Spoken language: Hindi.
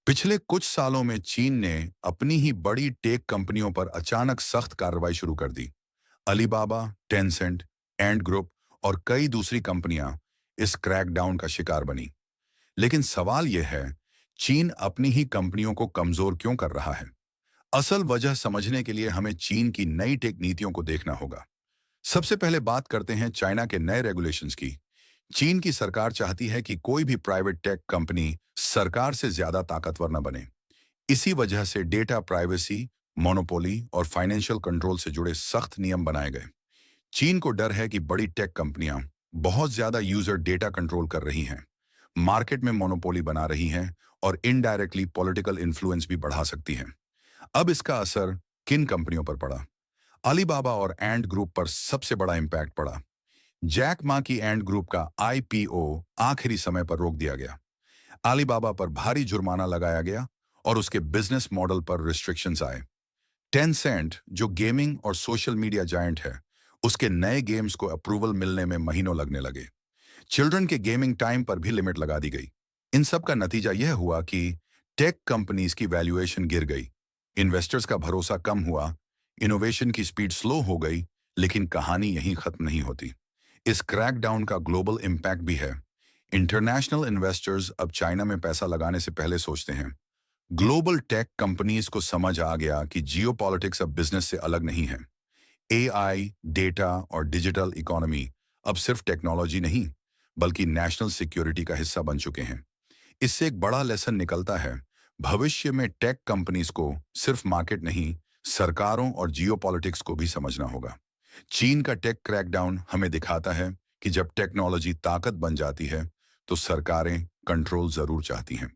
पिछले कुछ सालों में चीन ने अपनी ही बड़ी टेक कंपनियों पर अचानक सख्त कार्रवाई शुरू कर दी। अलीबाबा, टेंसेंट, एंड ग्रुप और कई दूसरी कंपनियां इस क्रैकडाउन का शिकार बनी। लेकिन सवाल यह है, चीन अपनी ही कंपनियों को कमजोर क्यों कर रहा है? असल वजह समझने के लिए हमें चीन की नई टेक नीतियों को देखना होगा। सबसे पहले बात करते हैं चाइना के नए रेगुलेशंस की। चीन की सरकार चाहती है कि कोई भी प्राइवेट टेक कंपनी सरकार से ज्यादा ताकतवर न बने। इसी वजह से डेटा प्राइवेसी, मोनोपोली और फाइनेंशियल कंट्रोल से जुड़े सख्त नियम बनाए गए। चीन को डर है कि बड़ी टेक कंपनियां बहुत ज्यादा यूजर डेटा कंट्रोल कर रही हैं, मार्केट में मोनोपोली बना रही हैं और इनडायरेक्टली पॉलिटिकल इन्फ्लुएंस भी बढ़ा सकती हैं। अब इसका असर किन कंपनियों पर पड़ा? अलीबाबा और एंड ग्रुप पर सबसे बड़ा इम्पैक्ट पड़ा। जैक मा की एंड ग्रुप का आईपीओ आखिरी समय पर रोक दिया गया। अलीबाबा पर भारी जुर्माना लगाया गया और उसके बिजनेस मॉडल पर रिस्ट्रिक्शंस आए। टेंसेंट, जो गेमिंग और सोशल मीडिया जायंट है, उसके नए गेम्स को अप्रूवल मिलने में महीनों लगने लगे। चिल्ड्रन के गेमिंग टाइम पर भी लिमिट लगा दी गई। इन सब का नतीजा यह हुआ कि टेक कंपनीज की वैल्यूएशन गिर गई, इन्वेस्टर्स का भरोसा कम हुआ, इनोवेशन की स्पीड स्लो हो गई। लेकिन कहानी यहीं खत्म नहीं होती। इस क्रैकडाउन का ग्लोबल इम्पैक्ट भी है। इंटरनेशनल इन्वेस्टर्स अब चाइना में पैसा लगाने से पहले सोचते हैं। ग्लोबल टेक कंपनीज को समझ आ गया कि जियोपॉलिटिक्स अब बिजनेस से अलग नहीं है। एआई, डेटा और डिजिटल इकोनॉमी अब सिर्फ टेक्नोलॉजी नहीं, बल्कि नेशनल सिक्योरिटी का हिस्सा बन चुके हैं। इससे एक बड़ा लेसन निकलता है। भविष्य में टेक कंपनीज को सिर्फ मार्केट नहीं, सरकारों और जियोपॉलिटिक्स को भी समझना होगा। चीन का टेक क्रैकडाउन हमें दिखाता है कि जब टेक्नोलॉजी ताकत बन जाती है, तो सरकारें कंट्रोल जरूर चाहती हैं।